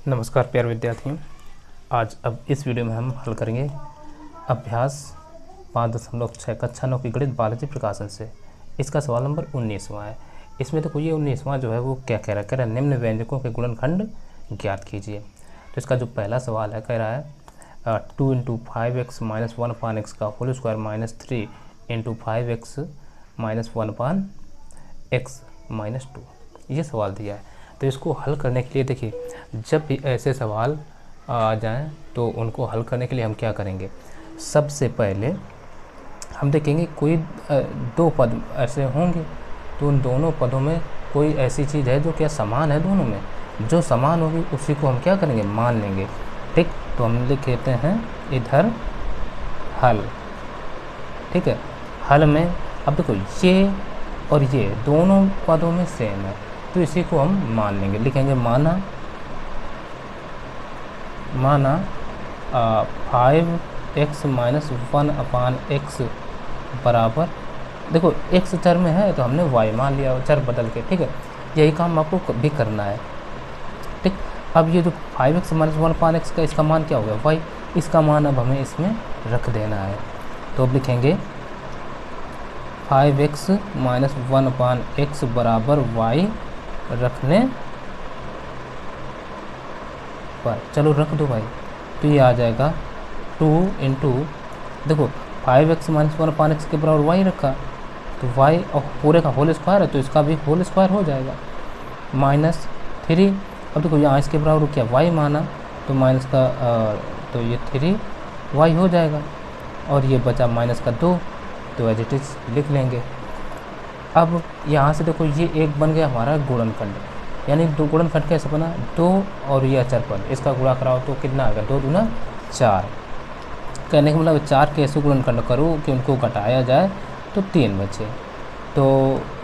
नमस्कार प्यारे विद्यार्थियों। आज अब इस वीडियो में हम हल करेंगे अभ्यास 5.6 कक्षा 9 की गणित बालाजी प्रकाशन से। इसका सवाल नंबर 19वां है। इसमें देखो ये 19वां जो है वो क्या कह रहा है, निम्न व्यंजकों के गुणनखंड ज्ञात कीजिए। तो इसका जो पहला सवाल है कह रहा है 2 × 5x - 1/x का whole square minus 3 × 5x - 1/x - 2, ये सवाल दिया है। तो इसको हल करने के लिए देखिए, जब भी ऐसे सवाल आ जाएं तो उनको हल करने के लिए हम क्या करेंगे। सबसे पहले हम देखेंगे कोई दो पद ऐसे होंगे तो उन दोनों पदों में कोई ऐसी चीज़ है जो क्या समान है, दोनों में जो समान होगी उसी को हम क्या करेंगे, मान लेंगे। ठीक, तो हम लिख लेते हैं इधर हल। ठीक है, हल में अब देखो ये और ये दोनों पदों में सेम है तो इसी को हम मान लेंगे। लिखेंगे माना 5x - 1/x बराबर, देखो x चर में है तो हमने y मान लिया चर बदल के। ठीक है, यही काम आपको भी करना है। ठीक, अब ये जो 5x - 1/x का इसका मान क्या हो गया, y, इसका मान अब हमें इसमें रख देना है। तो अब लिखेंगे 5x - 1/x बराबर y रखने पर, चलो रख दो भाई, तो ये आ जाएगा 2 × देखो 5x - 1/x के बराबर y रखा तो y और पूरे का होल स्क्वायर है तो इसका भी होल स्क्वायर हो जाएगा -3। अब देखो यहाँ इसके बराबर क्या y माना तो माइनस का तो ये 3y हो जाएगा और ये बचा -2, तो एज इट इज़ लिख लेंगे। अब यहाँ से देखो ये एक बन गया हमारा गुणनखंड, यानी दो गुणनखंड कैसे बना, 2 और ये अचर पद इसका गुणा कराओ तो कितना आएगा, 2 दूना 4। कहने का मतलब 4 के ऐसे गुणनखंड करो कि उनको घटाया जाए तो 3 बचे। तो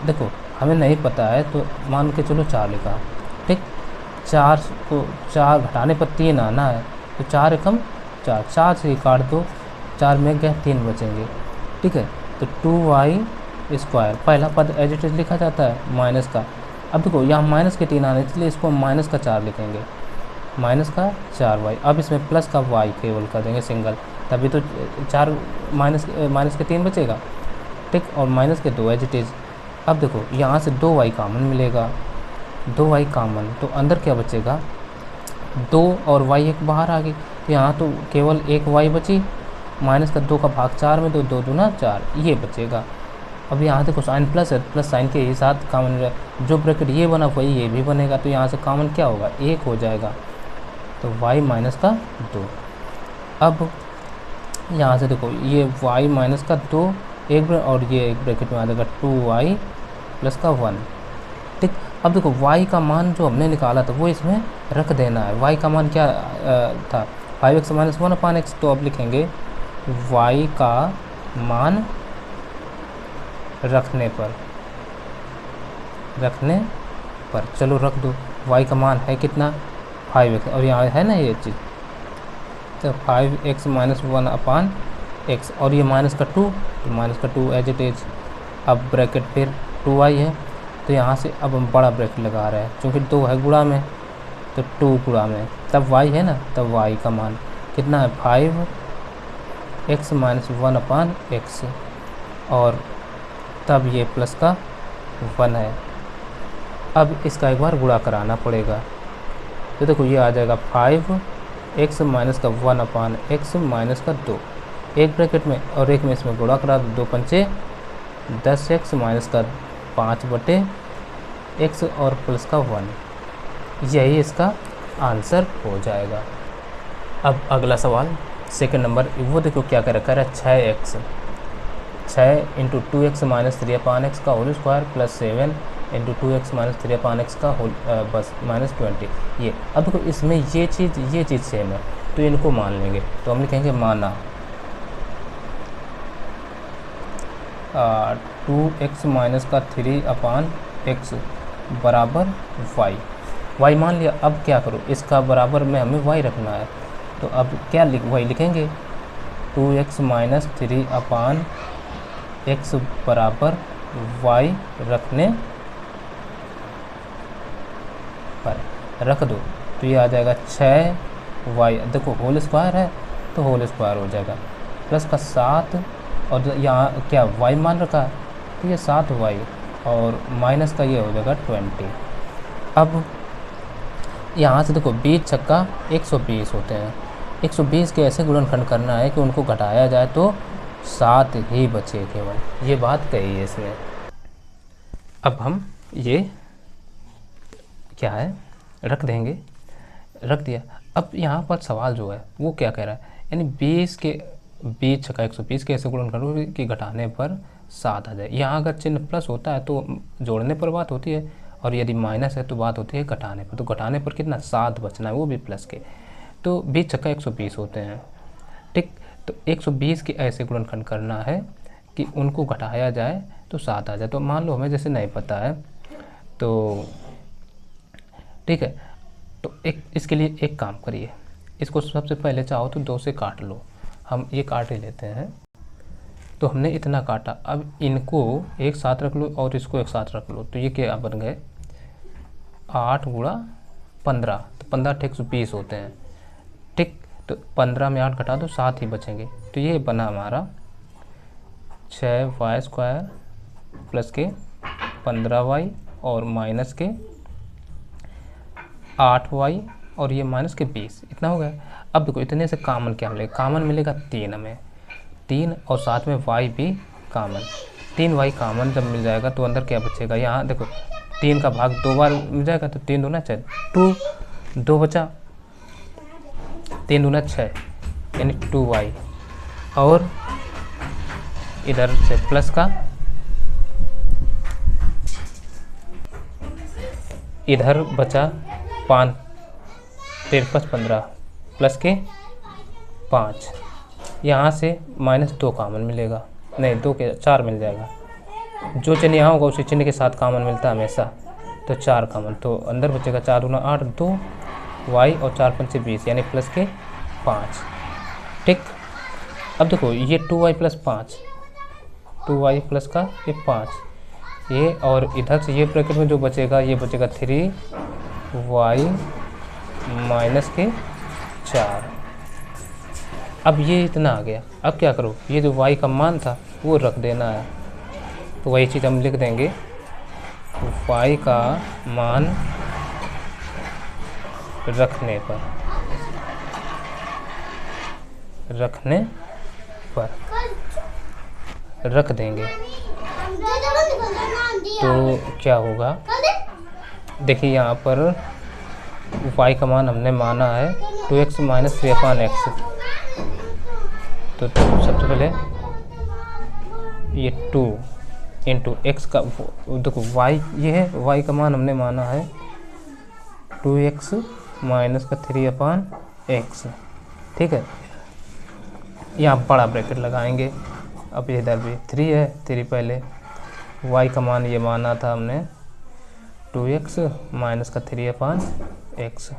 देखो हमें नहीं पता है तो मान के चलो 4 लिखा। ठीक, 4 को 4 घटाने पर 3 आना है तो 4 एकम 4, 4 से काट दो, 4 में गए 3 बचेंगे। ठीक है, तो 2y स्क्वायर पहला पद एज इट इज लिखा जाता है माइनस का। अब देखो यहाँ माइनस के 3 आने इसलिए इसको माइनस का 4 लिखेंगे, -4y। अब इसमें प्लस का y केवल कर देंगे सिंगल, तभी तो 4 माइनस के 3 बचेगा। ठीक, और माइनस के 2 एज इट इज़। अब देखो यहाँ से 2y कॉमन मिलेगा, 2y कॉमन तो अंदर क्या बचेगा, 2 और y एक बाहर आ गई तो यहाँ तो केवल एक y बची, -2 का भाग 4 में तो 2 दूना 4 ये बचेगा। अब यहाँ देखो साइन प्लस है, प्लस साइन के ही साथ कॉमन जो ब्रैकेट ये बना वही ये भी बनेगा तो यहाँ से कॉमन क्या होगा, 1 हो जाएगा तो y - 2। अब यहाँ से देखो ये y - 2 एक और ये एक ब्रैकेट में आ जाएगा 2y + 1। ठीक, अब देखो y का मान जो हमने निकाला था वो इसमें रख देना है। y का मान क्या था, 5x - 1/x, तो अब लिखेंगे y का मान रखने पर, चलो रख दो। y का मान है कितना, 5x, और यहाँ है ना ये चीज़, तो 5x - 1/x और ये -2 तो -2 एज इट इज। अब ब्रैकेट फिर 2y है तो यहाँ से अब हम बड़ा ब्रैकेट लगा रहे हैं क्योंकि 2 है गुणा में तो 2 गुणा में, तब y है ना, तब y का मान कितना है, 5x - 1/x और तब ये प्लस का 1 है। अब इसका एक बार गुणा कराना पड़ेगा तो देखो ये आ जाएगा 5x - 1/x - 2 एक ब्रैकेट में और एक में इसमें गुणा करा दो, 2 पंचे 10x - 5/x और प्लस का 1, यही इसका आंसर हो जाएगा। अब अगला सवाल सेकंड नंबर, वो देखो क्या कर रखा है, 6 × 2x - 3/x का होल स्क्वायर + 7 × 2x - 3/x का होल बस -20। ये अब देखो इसमें ये चीज़ सेम है तो इनको मान लेंगे। तो हम लिखेंगे माना 2x - 3/x बराबर y मान लिया। अब क्या करो, इसका बराबर में हमें y रखना है तो अब क्या y लिखेंगे, 2x - 3/x बराबर y रखने पर, रख दो तो ये आ जाएगा 6y, देखो होल स्क्वायर है तो होल स्क्वायर हो जाएगा, प्लस का 7 और यहाँ क्या y मान रखा है तो ये 7y और माइनस का ये हो जाएगा 20। अब यहाँ से देखो 20 छक्का 120 होते हैं, 120 के ऐसे गुणनखंड करना है कि उनको घटाया जाए तो 7 ही बचे केवल, ये बात कही है इसमें। अब हम ये क्या है रख देंगे, रख दिया। अब यहाँ पर सवाल जो है वो क्या कह रहा है, यानी 20 छक्का 120 के ऐसे गुणनखंड कि घटाने पर 7 आ जाए। यहाँ अगर चिन्ह प्लस होता है तो जोड़ने पर बात होती है, और यदि माइनस है तो बात होती है घटाने पर। तो घटाने पर कितना 7 बचना है, वो भी प्लस के। तो 20 छक्का 120 होते हैं, ठीक। तो 120 के ऐसे गुणनखंड करना है कि उनको घटाया जाए तो 7 आ जाए। तो मान लो हमें जैसे नहीं पता है तो ठीक है, तो इसके लिए एक काम करिए, इसको सबसे पहले चाहो तो 2 से काट लो, हम ये काट ही लेते हैं। तो हमने इतना काटा, अब इनको एक साथ रख लो और इसको एक साथ रख लो, तो ये क्या बन गए 8 गुणा 15, तो 15 × 120 होते हैं, ठीक। तो 15 में 8 घटा दो 7 ही बचेंगे, तो ये बना हमारा 6y² प्लस के 15y और माइनस के 8y और ये माइनस के 20, इतना हो गया। अब देखो इतने से कामन क्या मिलेगा, कामन मिलेगा 3 हमें, 3 और साथ में y भी कामन, 3y कामन जब मिल जाएगा तो अंदर क्या बचेगा, यहाँ देखो 3 का भाग 2 बार मिल जाएगा तो 3 दूना 6, 2 बचा, 3 दूना 6 यानी 2y, और इधर से प्लस का, इधर बचा 5 3 × 5 = 15 प्लस के 5, यहाँ से माइनस 2 कामन मिलेगा, नहीं 2 के 4 मिल जाएगा, जो चिन्ह यहाँ होगा उसी चिन्ह के साथ कामन मिलता है हमेशा, तो 4 कामन, तो अंदर बचेगा 4 दूना 8 2y और 4 × 5 = 20 यानी प्लस के 5, ठीक। अब देखो ये 2y + 5, 2y प्लस का ये 5, ये और इधर से ये ब्रैकेट में जो बचेगा ये बचेगा 3y माइनस के 4। अब ये इतना आ गया, अब क्या करो, ये जो y का मान था वो रख देना है, तो वही चीज़ हम लिख देंगे, y का मान रखने पर रख देंगे तो क्या होगा, देखिए यहाँ पर y का मान हमने माना है 2x - 3/x, तो सबसे पहले ये 2 × x का, देखो y ये है, y का मान हमने माना है 2x - 3/x, ठीक है। यहाँ बड़ा ब्रैकेट लगाएंगे, अब इधर भी 3 है, 3 पहले, y का मान ये माना था हमने 2x - 3/x,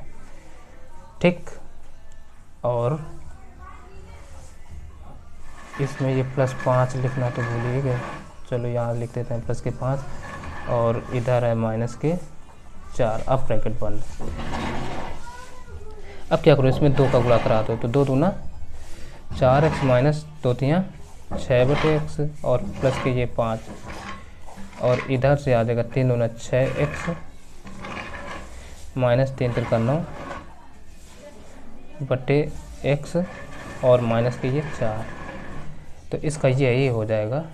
ठीक। और इसमें ये +5 लिखना तो भूल ही गए, चलो यहाँ लिख देते हैं प्लस के 5 और इधर है माइनस के 4, अब ब्रैकेट बंद। अब क्या करो, इसमें 2 का गुणा करा दो, तो 2 दूना 4x माइनस 2 × 6/x और प्लस के ये 5, और इधर से आ जाएगा 3 दूना 6x माइनस 3 × 9 बटे x और माइनस के ये 4, तो इसका यही हो जाएगा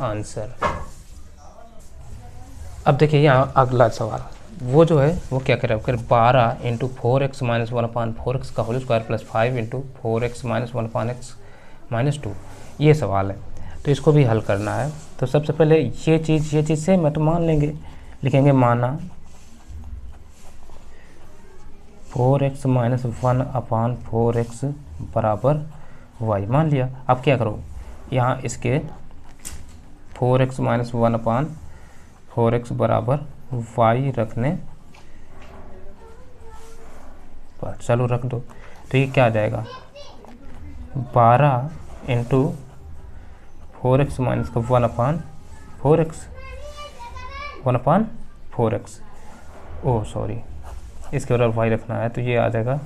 आंसर। अब देखिए यहाँ अगला सवाल, वो जो है वो क्या कह रहा है, फिर 12 × 4x - 1/4x का whole square plus 5 × 4x - 1/x - 2, ये सवाल है, तो इसको भी हल करना है। तो सबसे पहले ये चीज़ सेम है तो मान लेंगे, लिखेंगे माना 4x - 1/4x बराबर y, मान लिया। अब क्या करो, यहाँ इसके 4x - 1/4x बराबर y रखने पर, चलो रख दो, तो ये क्या आ जाएगा 12 × 4x - 1/4x 1/4x, oh sorry इसके बराबर वाई रखना है, तो ये आ जाएगा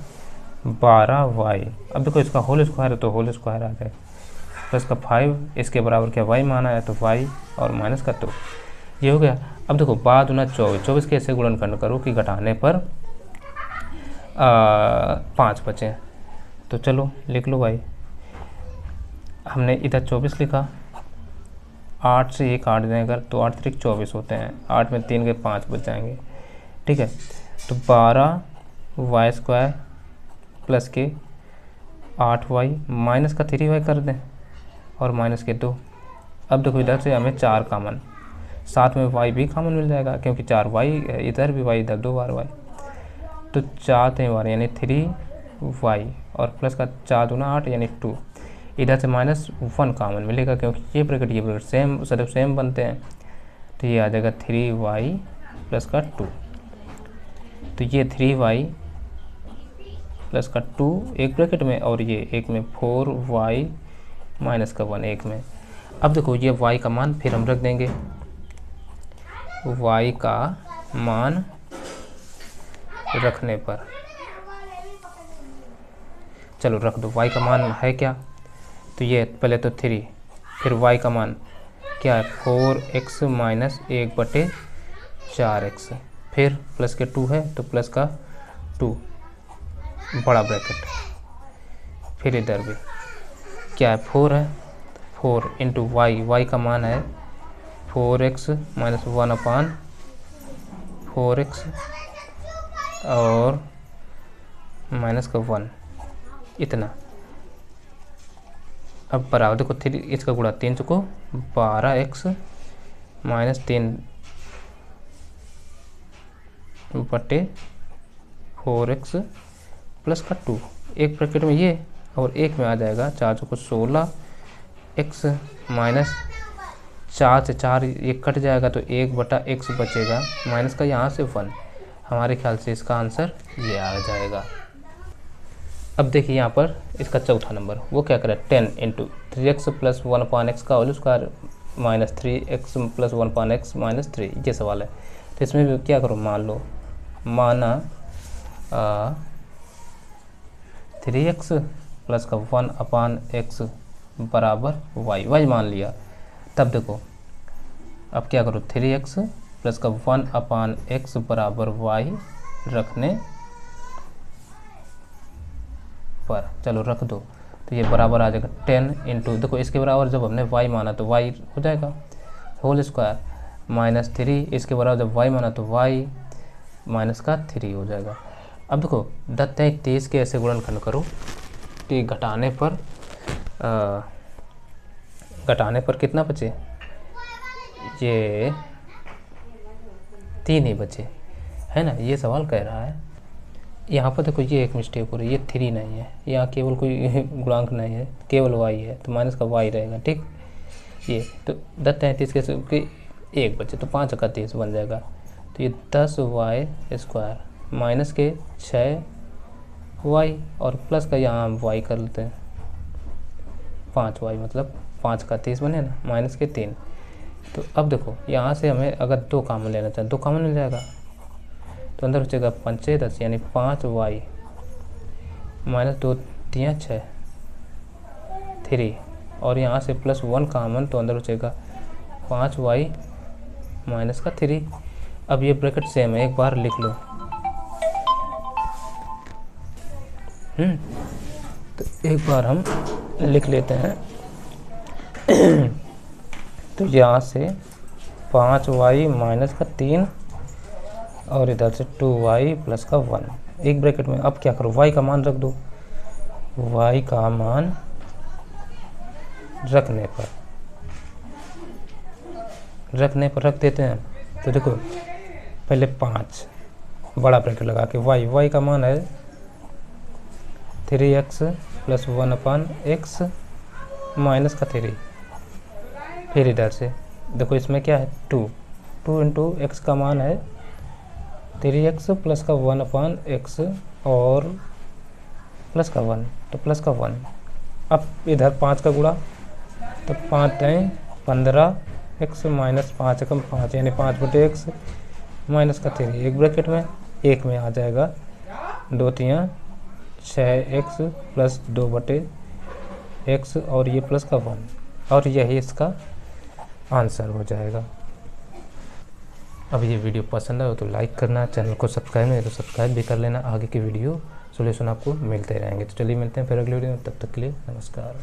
12y। अब देखो इसका होल स्क्वायर है तो होल स्क्वायर आ जाएगा, प्लस का 5, इसके बराबर क्या y माना है तो y, और माइनस का 2, ये हो गया। अब देखो 12 दूना 24, 24 के ऐसे गुणनखंड करो कि घटाने पर 5 बचे। तो चलो लिख लो भाई, हमने इधर 24 लिखा, 8 से 1 8 दें अगर तो 8 3 24 होते हैं, 8 में 3 के 5 बच जाएंगे, ठीक है। तो 12y² प्लस के 8y माइनस का 3y कर दें और माइनस के 2। अब देखो इधर से हमें 4 कामन, साथ में y भी कामन मिल जाएगा क्योंकि 4y इधर भी y इधर 2 बार y, तो 4 3 बार यानी 3y और प्लस का 4 दूना 8 यानी 2। इधर से माइनस 1 कामन मिलेगा क्योंकि ये ब्रैकेट सेम सदैव सेम बनते हैं, तो ये आ जाएगा 3y प्लस का 2। तो ये 3y प्लस का 2 एक ब्रैकेट में और ये एक में 4y माइनस का 1 एक में। अब देखो ये y का मान फिर हम रख देंगे, y का मान रखने पर, चलो रख दो, y का मान है क्या, तो ये पहले तो 3, फिर y का मान क्या है 4x माइनस 1/4x, फिर प्लस के 2 है तो प्लस का 2 बड़ा ब्रैकेट, फिर इधर भी क्या है 4 है, 4 इंटू y का मान है 4x माइनस 1/4x और माइनस का 1 इतना। अब बराबर देखो 3 इसका गुणा 3 चुको 12x माइनस 3/4x प्लस का 2, एक ब्रैकेट में ये और एक में आ जाएगा 4 चुको 16x माइनस 4 से 4 ये कट जाएगा तो 1/x बचेगा, माइनस का यहाँ से 1। हमारे ख्याल से इसका आंसर ये आ जाएगा। अब देखिए यहाँ पर इसका चौथा नंबर वो क्या करे 10 इंटू 3x प्लस 1/x का whole square minus 3x plus 1/x minus 3, ये सवाल है। तो इसमें भी क्या करो, मान लो माना 3x प्लस का 1/x बराबर y मान लिया। तब देखो अब क्या करो 3x प्लस का 1/x बराबर y रखने पर, चलो रख दो, तो ये बराबर आ जाएगा 10 इंटू, देखो इसके बराबर जब हमने y माना तो y हो जाएगा होल स्क्वायर माइनस 3, इसके बराबर जब y माना तो y माइनस का 3 हो जाएगा। अब देखो 10 के ऐसे गुणनखंड करो कि घटाने पर कितना बचे, ये 3 ही बचे है ना, ये सवाल कह रहा है। यहाँ पर देखो ये एक मिस्टेक हो रही है, ये 3 नहीं है, यहाँ केवल कोई गुणांक नहीं है, केवल y है तो माइनस का y रहेगा, ठीक। ये तो 10 के एक बचे तो 5 का 30 बन जाएगा, तो ये 10y² माइनस के 6y और प्लस का यहाँ हम y कर लेते हैं 5y, मतलब 5 का 30 बने ना, माइनस के 3। तो अब देखो यहाँ से हमें अगर 2 कामन लेना चाहें 2 कामन मिल जाएगा, तो अंदर बचेगा 5 10 यानी 5y माइनस 2 3 6 3 और यहाँ से प्लस 1 कामन, तो अंदर बचेगा 5y माइनस का 3। अब ये ब्रैकेट सेम है, एक बार लिख लो। तो एक बार हम लिख लेते हैं। तो यहाँ से 5y माइनस का 3 और इधर से 2y प्लस का 1 एक ब्रैकेट में। अब क्या करो, y का मान रख दो, y का मान रखने पर रख देते हैं। तो देखो पहले 5 बड़ा ब्रैकेट लगा के y का मान है 3x प्लस 1/x माइनस का 3। फिर इधर से देखो इसमें क्या है 2 इंटू x का मान है 3x प्लस का 1/x और प्लस का 1, तो प्लस का 1। अब इधर 5 का गुणा, तो 5 है 15x माइनस 5 कम 5 यानी 5/x माइनस का 3 एक ब्रैकेट में। एक में आ जाएगा 2 3 6x प्लस 2/x और ये प्लस का 1 और यही इसका आंसर हो जाएगा। अब ये वीडियो पसंद आए तो लाइक करना, चैनल को सब्सक्राइब नहीं तो सब्सक्राइब भी कर लेना। आगे की वीडियो सॉल्यूशन आपको मिलते रहेंगे। तो चलिए मिलते हैं फिर अगले वीडियो में, तब तक के लिए नमस्कार।